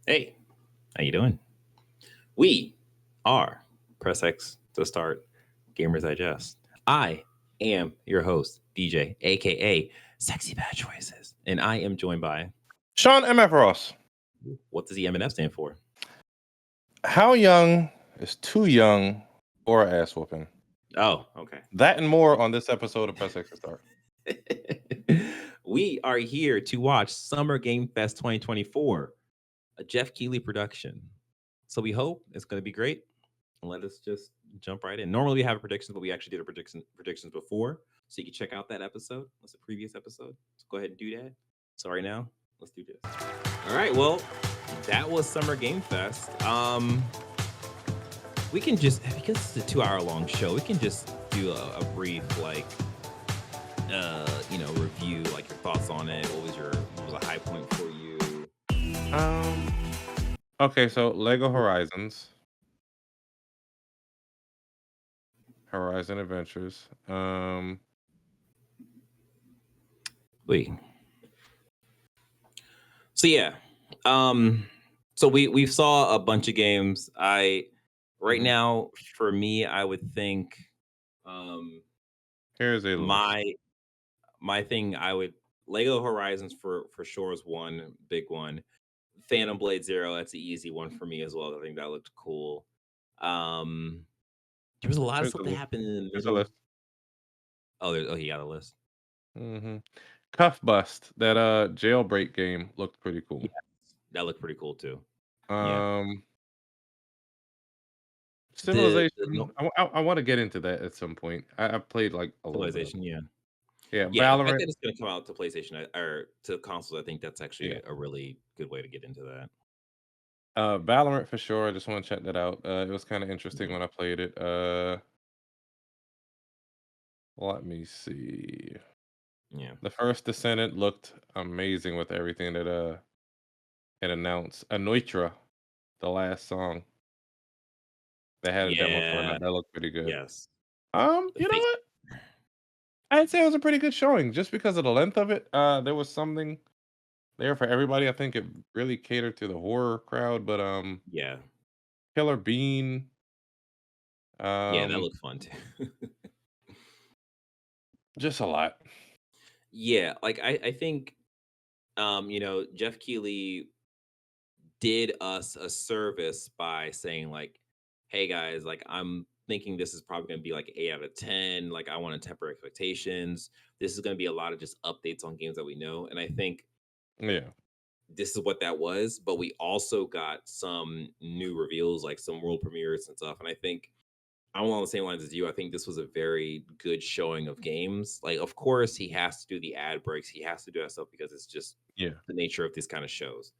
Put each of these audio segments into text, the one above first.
Hey, how you doing? We are Press X to start Gamers Digest. I am your host, DJ, aka Sexy Bad Choices, and I am joined by Sean MF Ross. what does the M and F stand for? How young is too young for an ass whooping? Oh, okay. That and more on this episode of Press X to Start. We are here to watch Summer Game Fest 2024, a Jeff Keighley production. So we hope it's going to be great. Let us just jump right in. Normally we have predictions, but we actually did a predictions before, so you can check out that episode. That's a previous episode. So go ahead and do that. So right now, let's do this. All right. Well, that was Summer Game Fest. We can just because it's a 2 hour long show, we can just do a brief review, like your thoughts on it. What was a high point for you? Um. Okay, so Lego Horizon Adventures. Wait. So yeah, so we saw a bunch of games. Right Mhm. now for me, I would think, Here's a list. my thing I would Lego Horizons for sure is one big one. Phantom Blade Zero, that's an easy one for me as well. I think that looked cool. Um, there was a lot of Here's stuff a that list. happened in the Here's a middle. list. He got a list. Cuff Bust. That jailbreak game looked pretty Yeah, cool. that looked pretty cool too. Yeah, Um. the Civilization. no I want to get into that at some point. I've played like a little bit of it. Civilization. Yeah. Yeah, Yeah, the fact Valorant. that it's gonna come out to PlayStation, or to consoles, I think that's Yeah. actually a really good way to get into that. Valorant for sure. I just want to check that out. It was kind of interesting Mhm. when I played it. Let me see. Yeah. The first Descendant looked amazing with everything that it announced. Anoitra, the last song, they had a demo for Yeah. that. That looked pretty good. Yes. The You know face. what? I'd say it was a pretty good showing, just because of the length of it. There was something there for everybody. I think it really catered to the horror crowd, but Yeah. Killer Bean, Yeah, that um, looked fun too. just a lot. Yeah, like I think, Jeff Keighley did us a service by saying like, "Hey guys, like I'm thinking this is probably going to be like 8 out of 10. Like I want to temper expectations. This is going to be a lot of just updates on games that we know." And I think Yeah. this is what that was. But we also got some new reveals, like some world premieres and stuff. And I think I'm along the same lines as you. I think this was a very good showing of games. Like, of course, he has to do the ad breaks. He has to do that stuff because it's just Yeah. the nature of these kind of shows.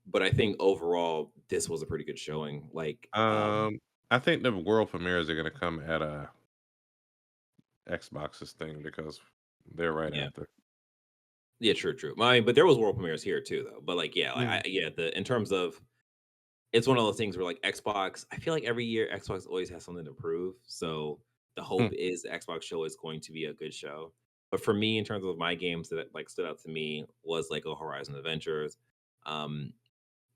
But I think overall, this was a pretty good showing. Like, I think the world premieres are gonna come at Xbox's thing because they're right yeah, after. yeah, true, true. I mean, but there was world premieres here too, though. But like, yeah, Yeah. the in terms of, it's one of those things where like Xbox, I feel like every year Xbox always has something to prove. So the Hmm. hope is the Xbox show is going to be a good show. But for me, in terms of my games that like stood out to me was like a Horizon Adventures. Um,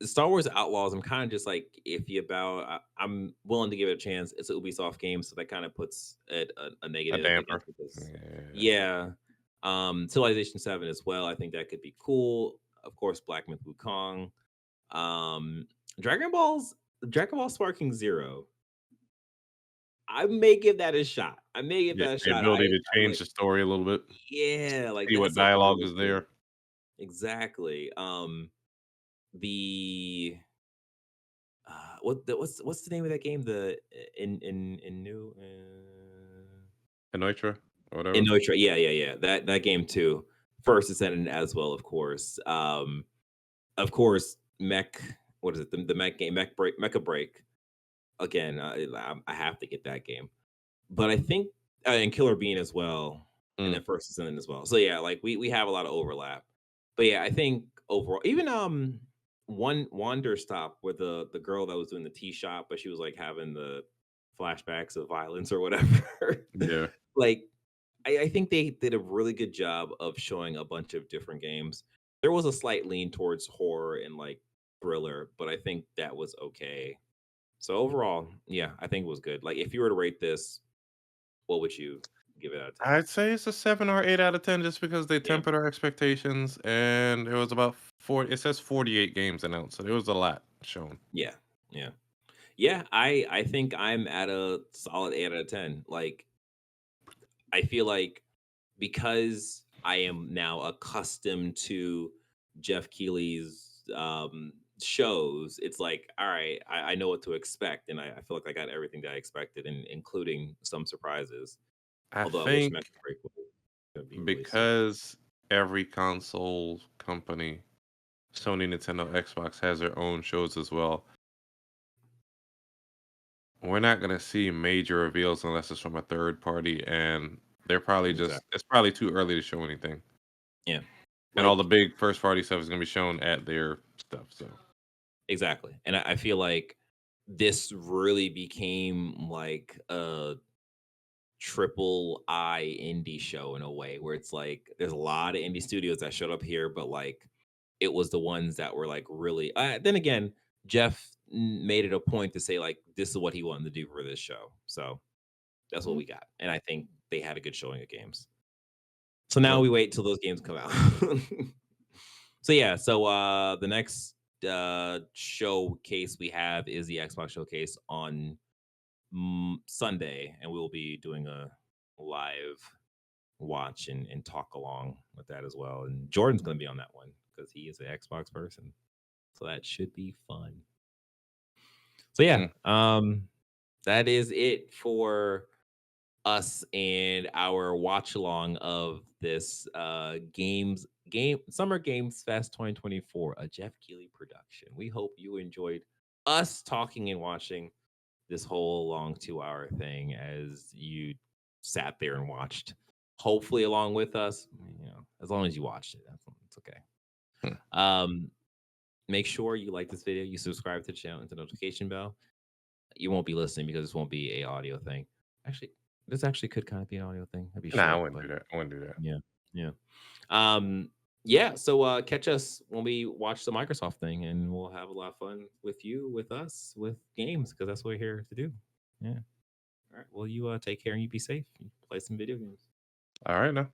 Star Wars Outlaws, I'm kind of just like iffy about. I'm willing to give it a chance. It's an Ubisoft game, so that kind of puts it a A negative damper. against it because, Yeah. yeah. Civilization 7 as well. I think that could be cool. Of course, Black Myth Wukong. Um, Dragon Balls, Dragon Ball Sparking Zero. I may give that a shot. I may give Yeah, that a the shot. ability to I'm change like, the story a little bit, yeah, like see that what sounds dialogue really is cool. there. Exactly. The what's the name of that game? The in new Anoitra or in whatever. Noitra. Yeah, yeah, yeah. That game too. First Ascendant as well, of course. Of course, Mech. What is it? The Mech game, Mecha Break. Again, I have to get that game. But I think, and Killer Bean as well, and Mm. then First Ascendant as well. So yeah, like we have a lot of overlap. But yeah, I think overall, even one Wander Stop, where the girl that was doing the tea shop, but she was like having the flashbacks of violence or whatever. Yeah. Like I think they did a really good job of showing a bunch of different games. There was a slight lean towards horror and like thriller, but I think that was okay. So overall, yeah, I think it was good. Like if you were to rate this, what would you give it out of 10? I'd say it's a 7 or 8 out of 10 just because they Yeah. tempered our expectations, and it was about 40 it says 48 games announced, so there was a lot shown. Yeah. Yeah. Yeah, I think I'm at a solid 8 out of 10. Like I feel like because I am now accustomed to Jeff Keighley's shows, it's like, all right, I know what to expect, and I feel like I got everything that I expected, including some surprises. I Although I wish think Mecha Break would be released sooner. because every console company, Sony, Nintendo, Xbox, has their own shows as well, we're not gonna see major reveals unless it's from a third party, and they're probably just Exactly. it's probably too early to show anything. Yeah. And all the Like big first party stuff is gonna be shown at their stuff, so exactly. And I feel like this really became like a triple I indie show in a way where it's like there's a lot of indie studios that showed up here, but like it was the ones that were like really. Then again, Jeff made it a point to say like this is what he wanted to do for this show, so that's what Mhm. we got, and I think they had a good showing of games. So now Yep. we wait till those games come out. So yeah, so the next showcase we have is the Xbox showcase on Sunday, and we will be doing a live watch and talk along with that as well. And Jordan's going to be on that one because he is an Xbox person, so that should be fun. So yeah, Mm. that is it for us and our watch along of this game Summer Games Fest 2024, a Jeff Keighley production. We hope you enjoyed us talking and watching this whole long 2 hour thing as you sat there and watched. Hopefully, along with us, as long as you watched it, that's okay. Hmm. Um, make sure you like this video, you subscribe to the channel and the notification bell. You won't be listening because this won't be a audio thing. Actually, this actually could kind of be an audio thing. That'd be Nah, I short, wouldn't but do that. I wouldn't do that. yeah, yeah. Um, yeah, so catch us when we watch the Microsoft thing, and we'll have a lot of fun with you, with us, with games, because that's what we're here to do. Yeah. All right. Well, you take care and you be safe. You play some video games. All right now.